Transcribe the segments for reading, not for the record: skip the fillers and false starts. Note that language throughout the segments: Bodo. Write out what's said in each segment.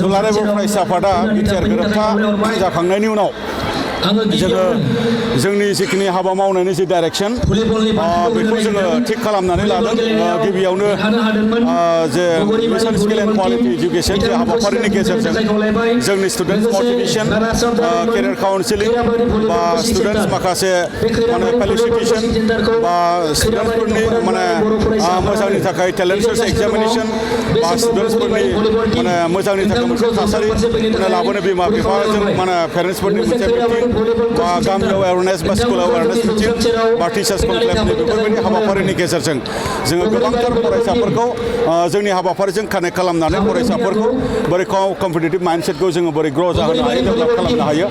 दुलाराय बर' फरायसा आफादा बिटिआर गोरोबथा जाखांनायनि उनाव जोंनि जिखिनि हाबा मावनायनि जि डाइरेक्शन बेखौ जोङो थिक खालामनानै लादों गिबियावनो जे mission skill and quality education बे हाबाफारिनि गेजेरजों जोंनि स्टुडेन्ट्स मटिभेशन केरियार काउन्सिलिं बा स्टुडेन्ट्स माखासे माने फेलिसिटेशन बा स्टुडेन्ट्सफोरनि माने मोजांनि थाखाय टेलेन्ट सार्च एग्जामिनेशन बा स्टुडेन्ट्सफोरनि माने मोजांनि थाखाय मोनसे थासारि लाबोनो बिमा बिफाजों माने पेरेन्ट्सफोरनि मोनसे मिटिं बा गामियाव एवारनेस बा स्कुलाव एवारनेस मिटिं बा टिचार्स कनक्लेभनि बेफोरबायदि हाबाफारिनि गेजेरजों जोङो गोबांथार फरायसाफोरखौ जोंनि हाबाफारिजों कानेक्ट खालामनानै फरायसाफोरखौ बोरै कम्पिटिटिभ माइन्डसेटखौ जोङो बोरै ग्र' जाहोनो हायो डेभेलप खालामनो हायो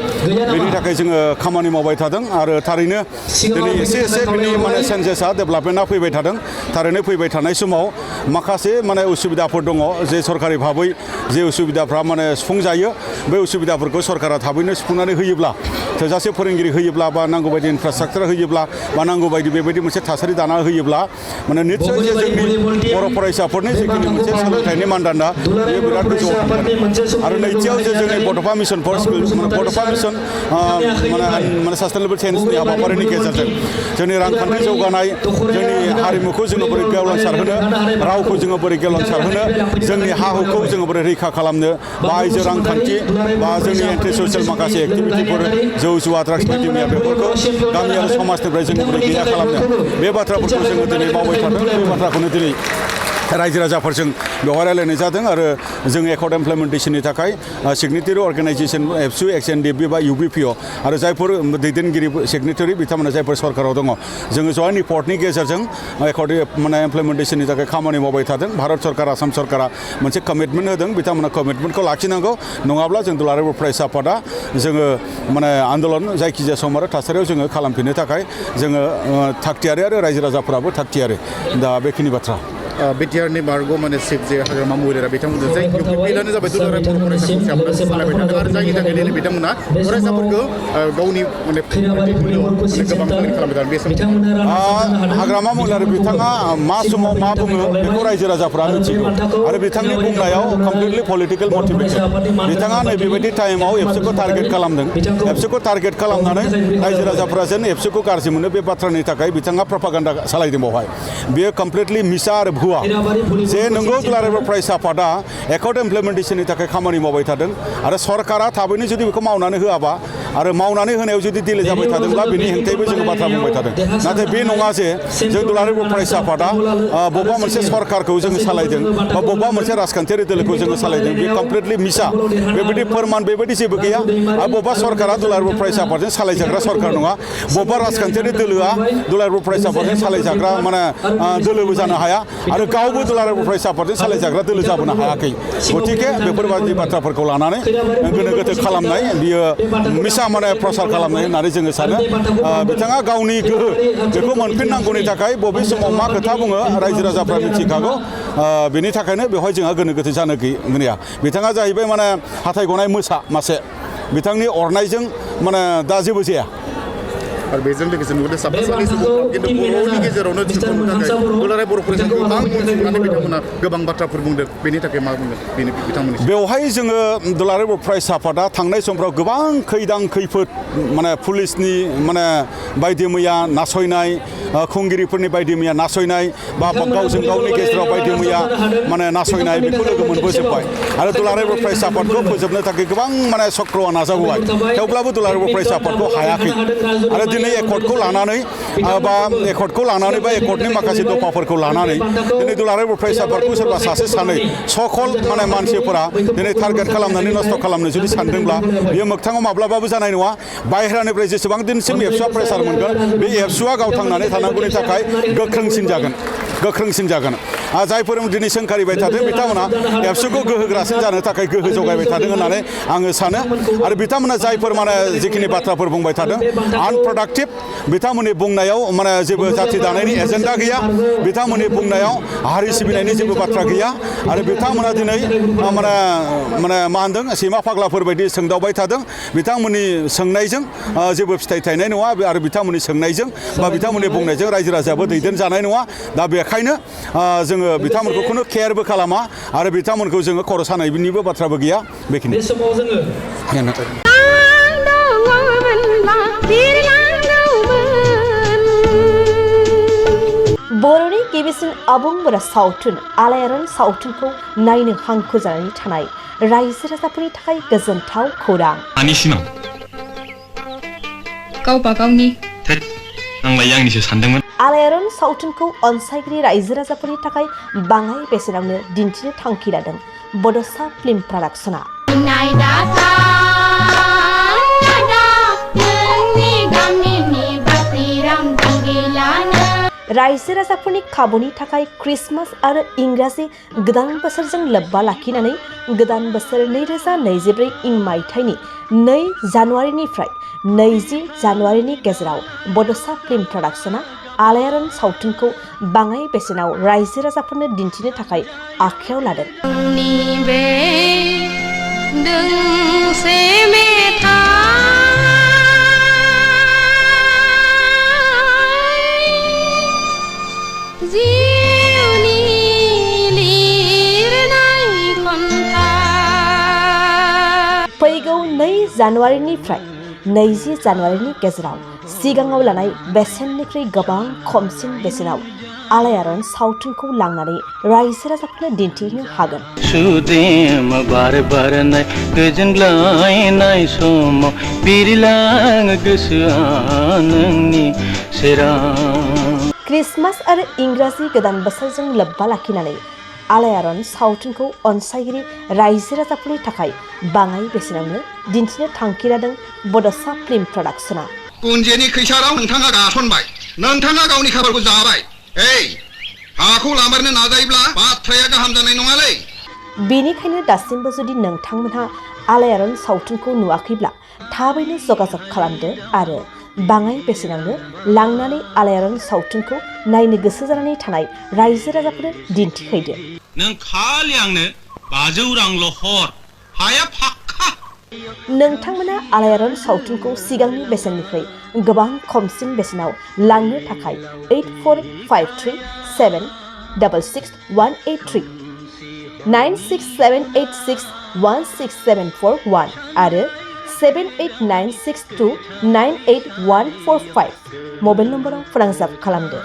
बेनि थाखाय जोङो खामानि मावबाय थादों आरो थारैनो दिनै एसे बिनि माने चेन्जेसआ डेभेलपमेन्टआ फैबाय थादों थारैनो फैबाय थानाय समाव माखासे माने उसुबिदाफोर दङ जे सरकारि भाबै जे उसुबिदाफ्रा माने सुफुंजायो बे उसुबिदाफोरखौ सरकारा थाबैनो सुफुंनानै होयोब्ला थोजासे फोरोंगिरि होयोब्ला बा नांगौ बायदि इनफ्रास्ट्राक्चार होयोब्ला बा नांगौ बायदि बेबायदि मोनसे थासारि दाना होयोब्ला माने निश्चय जे जोंनि बर' फरायसाफोरनि जिखिनि मोनसे सोलोंथाइनि मानदान्दा बेयो बिराद गोजौआव थांगोन आरो नैथियाव जे जोंनि बड'फा मिशन फर स्किल बड'फा मिशन माने सास्टेनेबल चेन्जनि हाबाफारिनि गेजेरजों जोंनि रांखान्थि जौगानाय जोंनि हारिमुखौ जोङो बोरै गेवलांसारहोनो रावखौ जोङो बोरै गेवलांसारहोनो जोंनि हा हुखौ जोङो बोरै रैखा खालामनो बा आइजो रांखान्थि बा जोंनि एन्टि ससियेल माखासे एक्टिभिटिफोर जौ जुवा ड्राग्स बायदिमैया बेफोरखौ गामि आरो समाजनिफ्राय जों बोरै गैया खालामनो बे बाथ्राफोरखौ जोङो दिनै मावबाय थादों बे बाथ्राखौनो दिनै रायजो राजाफोरजों बेवहाय रायलायनाय जादों आरो जों एकर्ड इमप्लिमेन्टेसननि थाखाय सिगनेटारि अर्गानाइजेसन एबसु XNDP बा UBPO आरो जायफोर दैदेनगिरि सिगनेटारि बिथांमोना जायफोर सरकाराव दङ जोङो जयेन्ट रिपर्टनि गेजेरजों एकर्ड माने इमप्लिमेन्टेसननि थाखाय खामानि मावबाय थादों भारत सरकार आसाम सरकारा मोनसे कमिटमेन्ट होदों बिथांमोना कमिटमेन्टखौ लाखिनांगौ नङाब्ला जों दुलाराय बर' फरायसा आफादा जोङो माने आन्दलन जायखिजाया सम आरो थासारियाव जोङो खालामफिननो थाखाय जोङो थागथियारि आरो रायजो राजाफोराबो थागथियारि दा बेखिनि बाथ्रा बिटिआरनि बारग' माने चिफ जे हाग्रामा महिलारा बिथांमोनजों जाय बिलानो जाबाय दुलाराय बर' फरायसाफोरखौ सालायबाय थादों आरो जायनि थाखाय दिनै बिथांमोना फरायसाफोरखौ गावनि माने गोबां खालामबाय थादों बे समाव हाग्रामा महिलारि बिथाङा मा समाव मा बुङो बेखौ रायजो राजाफ्रा मिथिगौ आरो बिथांनि बुंनायाव कमप्लिटलि पलिटिकेल मटिभेटेड बिथाङा नैबेबायदि टाइमाव एबसुखौ टारगेट खालामदों एबसुखौ टारगेट खालामनानै रायजो राजाफ्रा जेन एबसुखौ गाज्रि मोनो बे बाथ्रानि थाखाय बिथाङा प्रपागान्डा सालायदों बावहाय बेयो कमप्लिटलि मिसा आरो हुआ जे नंगौ दुलाराय बर' फरायसा आफादा एकर्ड इमप्लिमेन्टेसननि थाखाय खामानि मावबाय थादों आरो सरकारा थाबैनो जुदि बेखौ मावनानै होआबा आरो मावनानै होनायाव जुदि दिले जाबाय थादोंब्ला बेनि हेंथायैबो जोङो बाथ्रा बुंबाय थादों नाथाय बे नङा जे जों दुलाराय बर' फरायसा आफादा बबेबा मोनसे सरकारखौ जोङो सालायदों बा बबेबा मोनसे राजखान्थियारि दोलोखौ जोङो सालायदों बे कमप्लिटलि मिसा बेबायदि फोरमान बेबायदि जेबो गैया आरो बबेबा सरकारा दुलाराय बर' फरायसा आफादजों सालायजाग्रा सरकार नङा बबेबा राजखान्थियारि दोलोआ दुलाराय बर' फरायसा आफादजों सालायजाग्रा माने दोलोबो जानो हाया आरो गावबो दुलाराय बर' फरायसा आफादजों सालायजाग्रा दोलो जाबोनो हायाखै गतिके बेफोरबायदि बाथ्राफोरखौ लानानै गोनो गोथो खालामनाय बियो मिसा माने प्रसार खालामनाय होननानै जोङो सानो बिथाङा गावनि गोहो बेखौ मोनफिननांगौनि थाखाय बबे समाव मा खोथा बुङो रायजो राजाफ्रा मिथिखागौ बेनि थाखायनो बेवहाय जोंहा गोनो गोथो जानो गैया बिथाङा जाहैबाय माने हाथाय गनाय मोसा मासे बिथांनि अरनायजों माने दा जेबो जाया आरो बेजों लोगोसे नुदों साफा सानै सुबुंफोरा खिन्थु बर'नि गेजेरावनो दुलाराय बर' फरायसाखौ गोबां बुंनानै बिथांमोना गोबां बाथ्राफोर बुंदों बेनि थाखाय मा बुंगोन बेनि बिथांमोननि बेवहाय जोङो दुलाराय बर' फरायसा आफादा थांनाय समफ्राव गोबां खैदां खैफोद माने पुलिसनि माने बायदि मैया नासयनाय खुंगिरिफोरनि बायदि मैया नासयनाय बा गावजों गावनि गेजेराव बायदि मैया माने नासयनाय बेखौ लोगो मोनबोजोब्बाय आरो दुलाराय बर' फरायसा आफादखौ फोजोबनो थाखाय गोबां माने चक्रआ नाजाबोबाय थेवब्लाबो दुलाराय बर' फरायसा आफादखौ हायाखै आरो दिनै एकर्डखौ लानानै बा एकर्डनि माखासे दफाफोरखौ लानानै दिनै दुलाराय बर' फरायसा आफादखौ सोरबा सासे सानै सकल माने मानसिफोरा दिनै टारगेट खालामनानै नस्थ' खालामनो जुदि सानदोंब्ला बेयो मोगथाङाव माब्लाबाबो जानाय नङा बाहेरानिफ्राय जेसेबां दिनसिम एबसुआ प्रेसार मोनगोन बे एबसुआ गाव थांनानै थानांगौनि थाखाय गोख्रोंसिन जागोन जायफोर दिनै सोंखारिबाय थादों बिथांमोना एबसुखौ गोहोग्रासिन जानो थाखाय गोहो जगायबाय थादों होननानै आङो सानो आरो बिथांमोना जायफोर माने जिखिनि बाथ्राफोर बुंबाय थादों आनप्रडाक्टिभ बिथांमोननि बुंनायाव माने जेबो जाथि दानायनि एजेन्डा गैया बिथांमोननि बुंनायाव हारि सिबिनायनि जेबो बाथ्रा गैया आरो बिथांमोना दिनै माने मा होनदों सैमा फाग्लाफोर बायदि सोंदावबाय थादों बिथांमोननि सोंनायजों जेबो फिथाइ थायनाय नङा आरो बिथांमोननि सोंनायजों बा बिथांमोननि बुंनायजों रायजो राजायाबो दैदेनजानाय नङा दा बेखायनो बेखायनो जोङो बिथांमोनखौ खुनु केयारबो खालामा आरो बिथांमोनखौ जोङो खर' सानायनिबो बाथ्राबो गैया बेखिनि बे समाव जोङो बर'नि गिबिसिन आबुं बर' सावथुन आलायारन सावथुनखौ नायनो हांखुर जानानै थानाय रायजो राजाफोरनि थाखाय गोजोनथाव खौरां। आंनि सिमां गावबा गावनि आंलाय आंनिसो सानदोंमोन। आलायारन सावथुनखौ अनसायगिरि रायजो राजाफोरनि थाखाय बाङाय बेसेनावनो दिन्थिनो थांखि लादों बड'सा फिल्म प्रडाक्शना। रायजो राजाफोरनि खाबुनि थाखाय क्रिसमास आरो इंराजि गोदान बोसोरजों लोब्बा लाखिनानै गोदान बोसोर 2024 इं मायथाइनि 2 जानुवारिनिफ्राय 20 जानुवारिनि गेजेराव बड'सा फिल्म प्रडाक्शना आलायारन सावथुनखौ बाङाय बेसेनाव रायजो राजाफोरनो दिन्थिनो थाखाय आखायाव लादों। फैगौ 2 जानुवारिनिफ्राय 20 जानुवारिनि गेजेराव सिगाङाव लानाय बेसेननिख्रुइ गोबां खमसिन बेसेनाव आलायारन सावथुनखौ लांनानै रायजो राजाफोरनो दिन्थिनो हागोन। सुदेम बार बारनाय गोजोनग्लायनाय समाव बिरलाङो गोसोआ नोंनि सेराव। क्रिसमास आरो इंराजि गोदान बोसोरजों लोब्बा लाखिनानै आलायारन सावथुनखौ अनसायगिरि रायजो राजाफोरनि थाखाय बाङाय बेसेनावनो दिन्थिनो थांखि लादों बड'सा फिल्म प्रडाक्शना। कुन्जेनि खैसाराव नोंथाङा गासनबाय, नोंथाङा गावनि खाफालखौ जाबाय। हाखौ लामारनो नाजायोब्ला बाथ्राया गाहाम जानाय नङालै। बेनिखायनो दासिमबो जुदि नोंथांमोनहा आलायारन सावथुनखौ नुवाखैब्ला थाबैनो जगाजग खालामदो आरो बाङाय बेसेनावनो लांनानै आलायारन सावथुनखौ नायनो गोसो जानानै थानाय रायजो राजाफोरनो दिन्थिहैदो। नों खालि आंनो 500 रांल' हर, हाया फाक्का। नोंथांमोना आलायारन सावथुनखौ सिगांनि बेसेननिफ्राय गोबां खमसिन बेसेनाव लांनो थाखाय 8453766183 9678616741 आरो 7896298145 मबाइल नम्बराव फोनांजाब खालामदो।